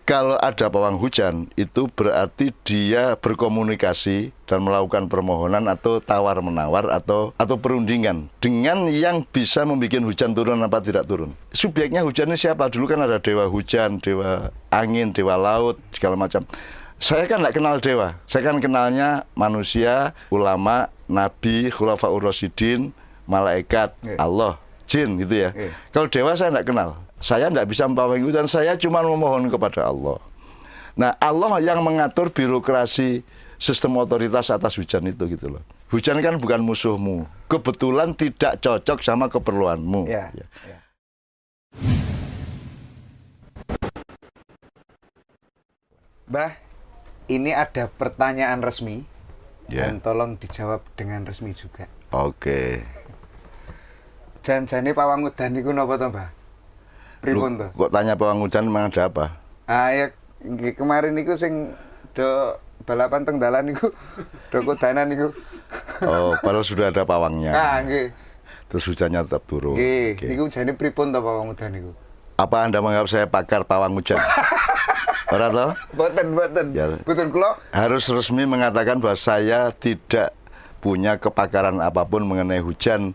Kalau ada pawang hujan, itu berarti dia berkomunikasi dan melakukan permohonan atau tawar-menawar atau perundingan dengan yang bisa membuat hujan turun apa tidak turun. Subjeknya hujan ini siapa? Dulu kan ada dewa hujan, dewa angin, dewa laut, segala macam. Saya kan nggak kenal dewa. Saya kan kenalnya manusia, ulama, nabi, khulafaur rasyidin, malaikat, Allah, jin gitu ya. Kalau dewa saya nggak kenal. Saya tidak bisa mempawangi hujan, saya cuma memohon kepada Allah. Nah, Allah yang mengatur birokrasi sistem otoritas atas hujan itu gitu loh. Hujan kan bukan musuhmu, kebetulan tidak cocok sama keperluanmu. Ya. Mbah, ini ada pertanyaan resmi dan tolong dijawab dengan resmi juga. Oke. Jan-jane pawang udan niku napa to, Mbah? Pripun to? Kok tanya pawang hujan memang ada apa? Ah ya kemarin niku sing do balapan teng dalan niku do kudanan niku. Oh, padahal sudah ada pawangnya. Ah, nggih. Terus hujannya tetap turun. Nggih, niku jane pripun to pawang udan niku? Apa Anda menganggap saya pakar pawang hujan? Ora toh? Boten. Ya. Boten kula harus resmi mengatakan bahwa saya tidak punya kepakaran apapun mengenai hujan,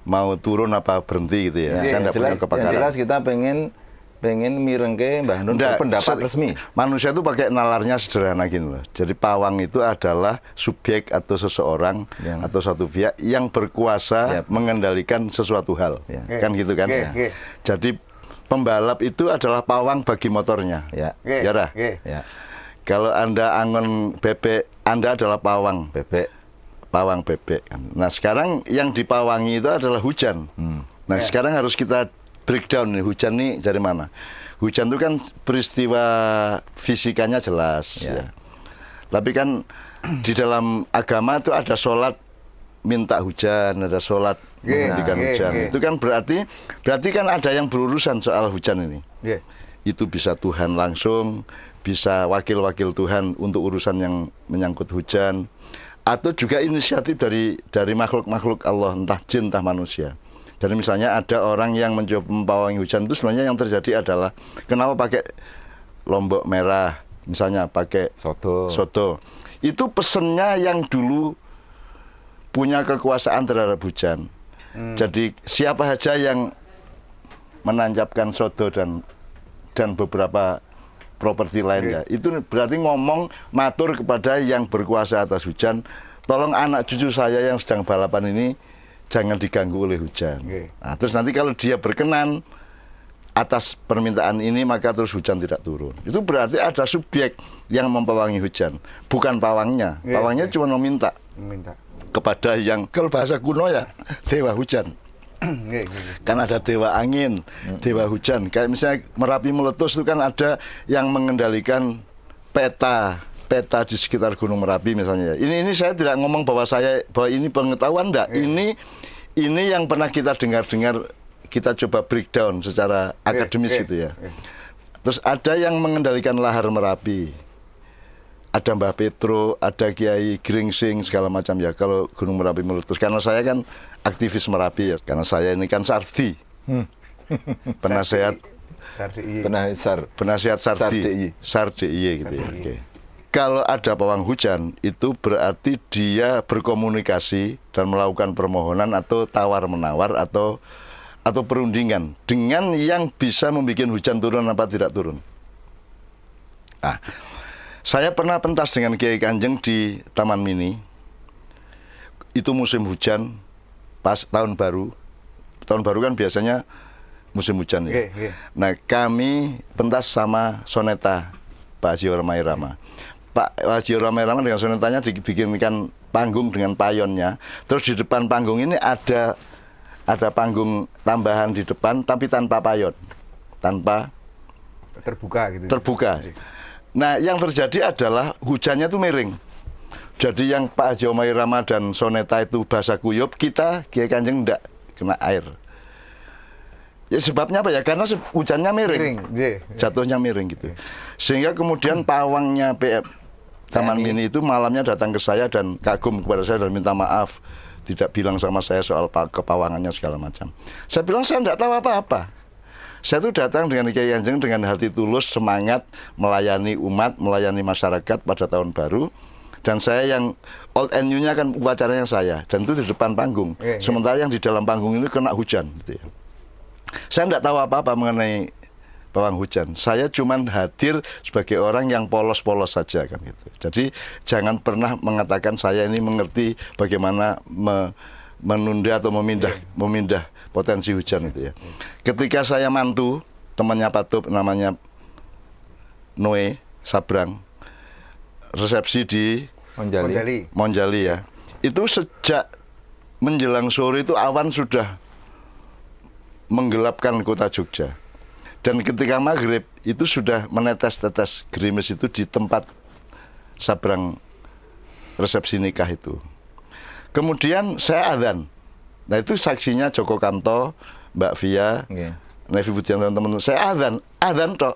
mau turun apa berhenti gitu ya. Kan tidak punya kepakaran. Yang jelas kita pengen mirengke Mbah Nun pendapat resmi. Manusia itu pakai nalarnya sederhana gini loh. Jadi pawang itu adalah subjek atau seseorang atau satu pihak yang berkuasa mengendalikan sesuatu hal. Kan gitu kan? Jadi pembalap itu adalah pawang bagi motornya. Ya dah. Kalau Anda angon bebek, Anda adalah pawang. Pawang bebek. Nah sekarang yang dipawangi itu adalah hujan. Nah sekarang harus kita breakdown nih, hujan nih dari mana? Hujan itu kan peristiwa fisikanya jelas. Ya. Tapi kan di dalam agama itu ada sholat minta hujan, ada sholat menghentikan hujan. Itu kan berarti kan ada yang berurusan soal hujan ini. Itu bisa Tuhan langsung, bisa wakil-wakil Tuhan untuk urusan yang menyangkut hujan. Atau juga inisiatif dari makhluk-makhluk Allah, entah jin, entah manusia. Jadi misalnya ada orang yang mencoba mempawangi hujan, itu sebenarnya yang terjadi adalah kenapa pakai lombok merah, misalnya pakai soto. Itu pesennya yang dulu punya kekuasaan terhadap hujan. Jadi siapa saja yang menancapkan soto dan beberapa properti lainnya, itu berarti ngomong matur kepada yang berkuasa atas hujan, tolong anak cucu saya yang sedang balapan ini jangan diganggu oleh hujan. Nah, terus nanti kalau dia berkenan atas permintaan ini, maka terus hujan tidak turun. Itu berarti ada subjek yang mempawangi hujan, bukan pawangnya. Pawangnya cuma meminta kepada yang, kalau bahasa kuno ya, dewa hujan. Kan ada dewa angin, dewa hujan. Kayak misalnya Merapi meletus itu kan ada yang mengendalikan peta di sekitar Gunung Merapi misalnya. Ini saya tidak ngomong bahwa ini pengetahuan enggak. Ini yang pernah kita dengar, kita coba breakdown secara akademis gitu ya. Terus ada yang mengendalikan lahar Merapi. Ada Mbah Petro, ada Kiai Gringsing, segala macam ya. Kalau Gunung Merapi meletus, karena saya kan aktivis Merapi ya. Karena saya ini kan Sardi, penasihat Sardi gitu ya. Kalau ada pawang hujan, itu berarti dia berkomunikasi dan melakukan permohonan atau tawar-menawar atau perundingan dengan yang bisa membuat hujan turun apa tidak turun. Nah, saya pernah pentas dengan Kiai Kanjeng di Taman Mini. Itu musim hujan, pas tahun baru. Tahun baru kan biasanya musim hujan ya. Nah, kami pentas sama soneta Pak Haji Ramai Rama. Pak Haji Ramai Rama dengan sonetanya dibikinkan panggung dengan payonnya. Terus di depan panggung ini ada panggung tambahan di depan, tapi tanpa payon, tanpa terbuka gitu. Terbuka. Nah, yang terjadi adalah hujannya itu miring. Jadi yang Pak Haji Omai Rama dan soneta itu basah kuyup, kita Kiai Kanjeng enggak kena air. Ya sebabnya apa ya? Karena hujannya miring. Jatuhnya miring gitu. Sehingga kemudian pawangnya Taman Mini itu malamnya datang ke saya dan kagum kepada saya dan minta maaf. Tidak bilang sama saya soal kepawangannya segala macam. Saya bilang saya enggak tahu apa-apa. Saya tuh datang dengan Kiai Kanjeng dengan hati tulus, semangat melayani umat, melayani masyarakat pada tahun baru. Dan saya yang old and new-nya kan upacaranya saya, dan itu di depan panggung. Sementara yang di dalam panggung ini kena hujan. Gitu ya. Saya tidak tahu apa-apa mengenai pawang hujan. Saya cuman hadir sebagai orang yang polos-polos saja kan gitu. Jadi jangan pernah mengatakan saya ini mengerti bagaimana menunda atau memindah potensi hujan itu ya. Ketika saya mantu temannya Pak Tup namanya Noe Sabrang, resepsi di Monjali ya. Itu sejak menjelang sore itu awan sudah menggelapkan kota Jogja. Dan ketika maghrib itu sudah menetes-tetes gerimis itu di tempat Sabrang resepsi nikah itu. Kemudian saya adzan. Nah itu saksinya Joko Kanto, Mbak Via, Nevi Budian teman-teman. Saya adzan toh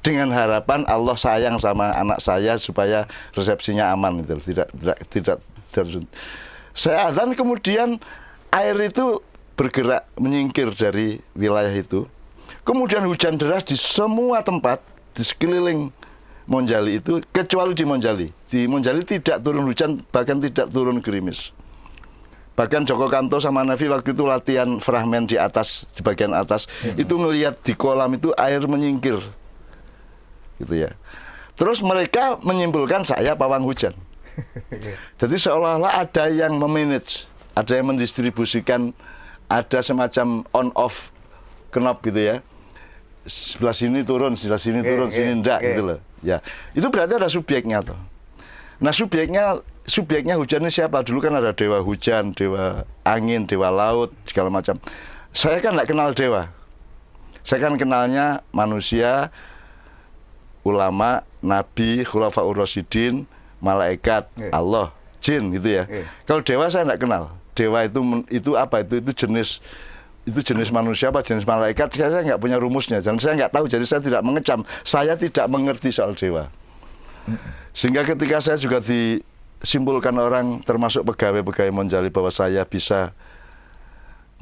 dengan harapan Allah sayang sama anak saya supaya resepsinya aman itu, tidak. Saya adzan kemudian air itu bergerak menyingkir dari wilayah itu. Kemudian hujan deras di semua tempat di sekeliling Monjali itu kecuali di Monjali. Di Monjali tidak turun hujan, bahkan tidak turun gerimis. Bahkan Joko Kanto sama Nevi waktu itu latihan fragmen di atas, di bagian atas, itu ngelihat di kolam itu air menyingkir. Gitu ya. Terus mereka menyimpulkan saya pawang hujan. Jadi seolah-olah ada yang memanage, ada yang mendistribusikan, ada semacam on-off knob gitu ya. Sebelah sini turun, sebelah sini turun, sini enggak gitu loh. Ya. Itu berarti ada subjeknya tuh. Nah, subjeknya hujan ini siapa? Dulu kan ada dewa hujan, dewa angin, dewa laut, segala macam. Saya kan nggak kenal dewa. Saya kan kenalnya manusia, ulama, nabi, khulafaur rasyidin, malaikat, Allah, jin gitu ya. Kalau dewa saya nggak kenal. Dewa itu apa? Itu jenis manusia apa jenis malaikat? Saya nggak punya rumusnya. Dan saya nggak tahu. Jadi saya tidak mengecam. Saya tidak mengerti soal dewa. Sehingga ketika saya juga disimpulkan orang termasuk pegawai-pegawai Monjali bahwa saya bisa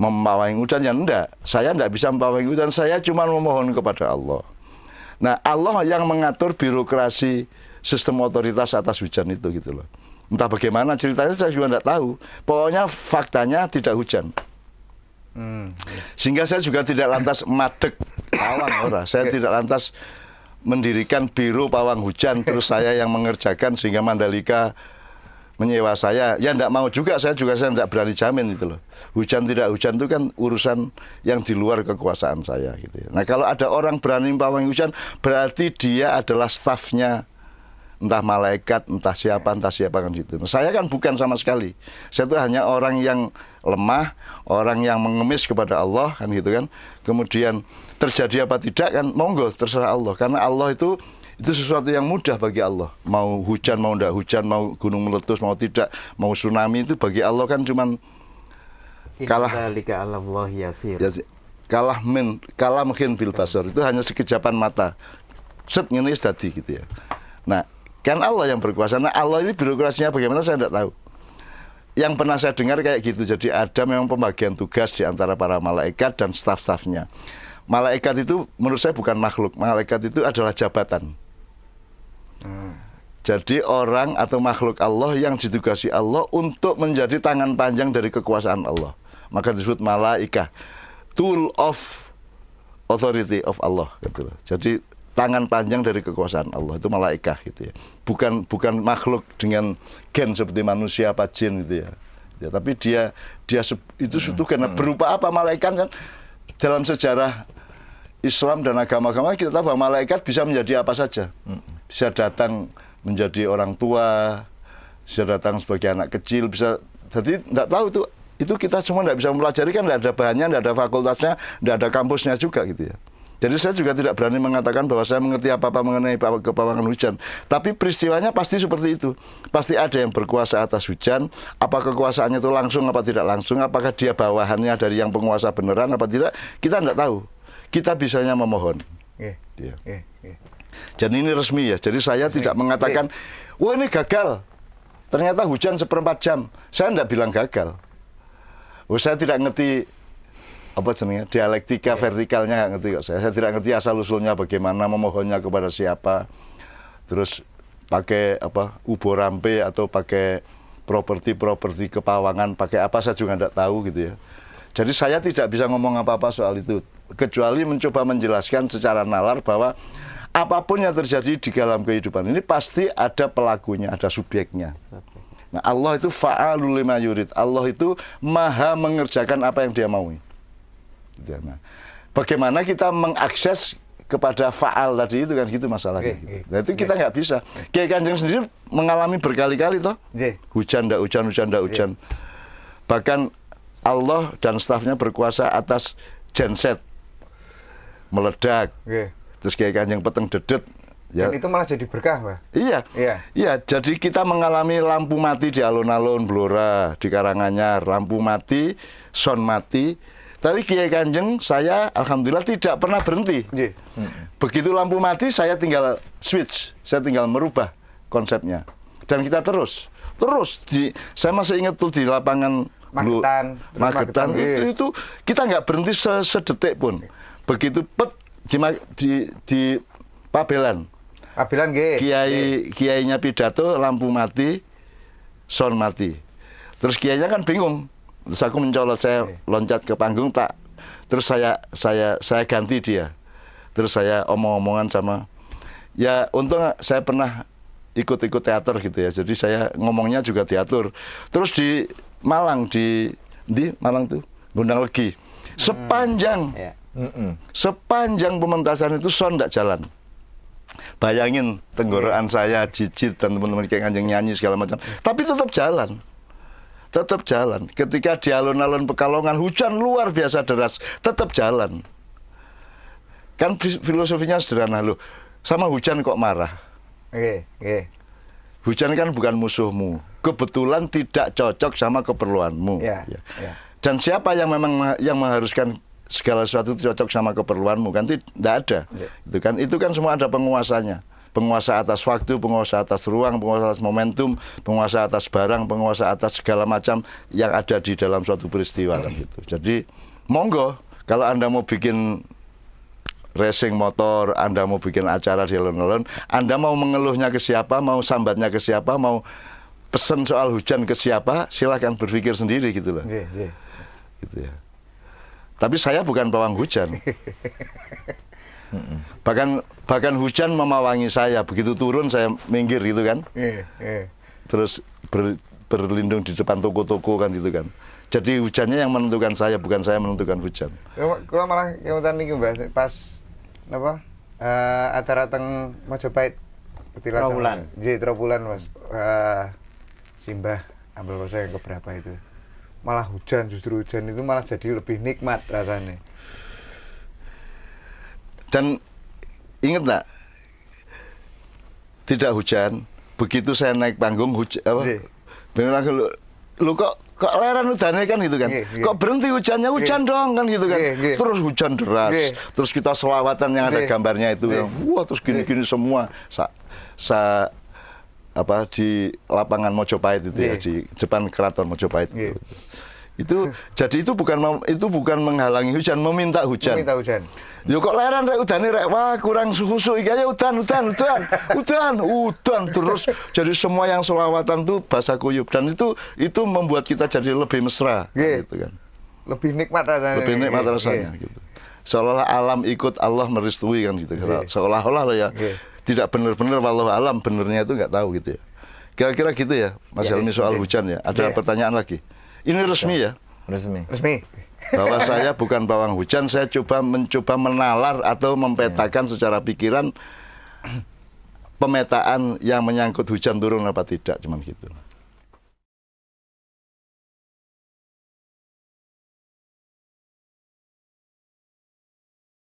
mempawai hujan, ya enggak. Saya enggak bisa mempawai hujan, saya cuma memohon kepada Allah. Nah, Allah yang mengatur birokrasi sistem otoritas atas hujan itu gitu loh. Entah bagaimana ceritanya saya juga enggak tahu. Pokoknya faktanya tidak hujan. Sehingga saya juga tidak lantas madeg pawang ora. Saya tidak lantas mendirikan biro pawang hujan terus saya yang mengerjakan sehingga Mandalika menyewa saya. Ya enggak mau juga, saya enggak berani jamin gitu loh. Hujan tidak hujan itu kan urusan yang di luar kekuasaan saya gitu ya. Nah, kalau ada orang berani pawang hujan berarti dia adalah stafnya entah malaikat, entah siapa kan gitu. Nah, saya kan bukan sama sekali. Saya itu hanya orang yang lemah, orang yang mengemis kepada Allah kan gitu kan. Kemudian terjadi apa tidak kan monggo terserah Allah, karena Allah itu sesuatu yang mudah bagi Allah. Mau hujan mau enggak hujan, mau gunung meletus mau tidak, mau tsunami itu bagi Allah kan cuman kalah mungkin bil basar, itu hanya sekejapan mata. Set ngene wis dadi gitu ya. Nah, kan Allah yang berkuasa. Nah, Allah ini birokrasinya bagaimana saya tidak tahu. Yang pernah saya dengar kayak gitu. Jadi ada memang pembagian tugas di antara para malaikat dan staf-stafnya. Malaikat itu menurut saya bukan makhluk. Malaikat itu adalah jabatan. Jadi orang atau makhluk Allah yang ditugasi Allah untuk menjadi tangan panjang dari kekuasaan Allah. Maka disebut malaikah. Tool of authority of Allah gitu loh. Jadi tangan panjang dari kekuasaan Allah itu malaikah gitu ya. Bukan makhluk dengan gen seperti manusia apa jin gitu ya. Ya, tapi dia itu karena berupa apa malaikat kan dalam sejarah Islam dan agama-agama kita tahu bahwa malaikat bisa menjadi apa saja. Bisa datang menjadi orang tua, bisa datang sebagai anak kecil, bisa. Jadi tidak tahu itu kita semua tidak bisa mempelajari kan, tidak ada bahannya, tidak ada fakultasnya, tidak ada kampusnya juga gitu ya. Jadi saya juga tidak berani mengatakan bahwa saya mengerti apa-apa mengenai kepawangan hujan. Tapi peristiwanya pasti seperti itu. Pasti ada yang berkuasa atas hujan. Apa kekuasaannya itu langsung apa tidak langsung. Apakah dia bawahannya dari yang penguasa beneran apa tidak. Kita tidak tahu. Kita bisanya memohon. Ya. Jadi ini resmi ya. Jadi saya tidak mengatakan, wah ini gagal. Ternyata hujan 1/4 jam. Saya tidak bilang gagal. Saya tidak ngerti apa jenenge dialektika vertikalnya nggak ngerti kok saya tidak ngerti asal usulnya bagaimana, memohonnya kepada siapa, terus pakai apa ubo rampe atau pakai properti kepawangan, pakai apa saya juga nggak tahu gitu ya. Jadi saya tidak bisa ngomong apa-apa soal itu kecuali mencoba menjelaskan secara nalar bahwa apapun yang terjadi di dalam kehidupan ini pasti ada pelakunya, ada subjeknya. Nah, Allah itu fa'alul lima yurid. Allah itu maha mengerjakan apa yang dia mau. Nah, bagaimana kita mengakses kepada fa'al tadi itu kan gitu masalahnya. Nah, itu kita nggak bisa. Kiai Kanjeng sendiri mengalami berkali-kali toh. Hujan ndak hujan, hujan ndak hujan. Bahkan Allah dan stafnya berkuasa atas genset meledak. Terus Kiai Kanjeng peteng dedet. Ya. Dan itu malah jadi berkah, Pak. Iya, jadi kita mengalami lampu mati di alun-alun Blora, di Karanganyar, lampu mati, son mati. Tapi Kiai Kanjeng saya alhamdulillah tidak pernah berhenti. Begitu lampu mati saya tinggal switch, saya tinggal merubah konsepnya. Dan kita terus saya masih ingat tuh di lapangan Magetan itu kita nggak berhenti sedetik pun. Begitu pet di Pabelan. Kiainya pidato, lampu mati, sound mati. Terus kiainya kan bingung. Terus aku mencolot, saya loncat ke panggung terus saya ganti dia. Terus saya omong-omongan sama, ya untung saya pernah ikut-ikut teater gitu ya. Jadi saya ngomongnya juga diatur. Terus di Malang di Malang tuh Gondang Legi. Sepanjang pementasan itu sound nggak jalan. Bayangin tenggorokan saya, Jijit dan teman-teman Kiai Kanjeng nyanyi segala macam, tapi tetap jalan. Ketika di alun-alun Pekalongan hujan luar biasa deras, tetap jalan. Kan filosofinya sederhana loh. Sama hujan kok marah? Hujan kan bukan musuhmu. Kebetulan tidak cocok sama keperluanmu. Dan siapa yang memang yang mengharuskan segala sesuatu itu cocok sama keperluanmu? Kan tidak ada. Itu kan semua ada penguasanya. Penguasa atas waktu, penguasa atas ruang, penguasa atas momentum, penguasa atas barang, penguasa atas segala macam yang ada di dalam suatu peristiwa kan gitu. Jadi monggo kalau Anda mau bikin racing motor, Anda mau bikin acara di alun-alun, Anda mau mengeluhnya ke siapa, mau sambatnya ke siapa, mau pesen soal hujan ke siapa, silahkan berpikir sendiri gitu loh. Gitu ya. Tapi saya bukan pawang hujan. Bahkan hujan memawangi saya, begitu turun saya minggir gitu kan. Terus berlindung di depan toko-toko kan gitu kan. Jadi hujannya yang menentukan saya, bukan saya menentukan hujan. Kalau malah kemudian ini pas apa acara teng Majapahit Trawulan. Trawulan Mas. Simbah ambil bahasa yang keberapa itu. Malah hujan, justru hujan itu malah jadi lebih nikmat rasanya. Dan ingat nggak, tidak hujan, begitu saya naik panggung hujan, lu kok leran hujannya kan gitu kan, kok berhenti hujannya, hujan dong kan gitu kan, terus hujan deras, terus kita selawatan yang ada gambarnya itu, wah terus gini-gini semua, di lapangan Mojopahit itu ya, di depan keraton Mojopahit itu. Jadi itu bukan menghalangi hujan, meminta hujan. Yo kok leran rek udane rek, wah kurang khusuk iki aja udan terus. Jadi semua yang selawatan tuh basah kuyup dan itu membuat kita jadi lebih mesra gitu kan. Lebih nikmat rasanya. Gitu. Seolah-olah alam ikut Allah merestui kan gitu. Seolah-olah ya tidak benar-benar wallahu alam, benernya itu nggak tahu gitu ya. Kira-kira gitu ya Mas Helmi soal hujan ya. Ada pertanyaan lagi. Ini resmi ya? Resmi. Bahwa saya bukan pawang hujan, saya mencoba menalar atau mempetakan secara pikiran pemetaan yang menyangkut hujan turun apa tidak, cuman gitu.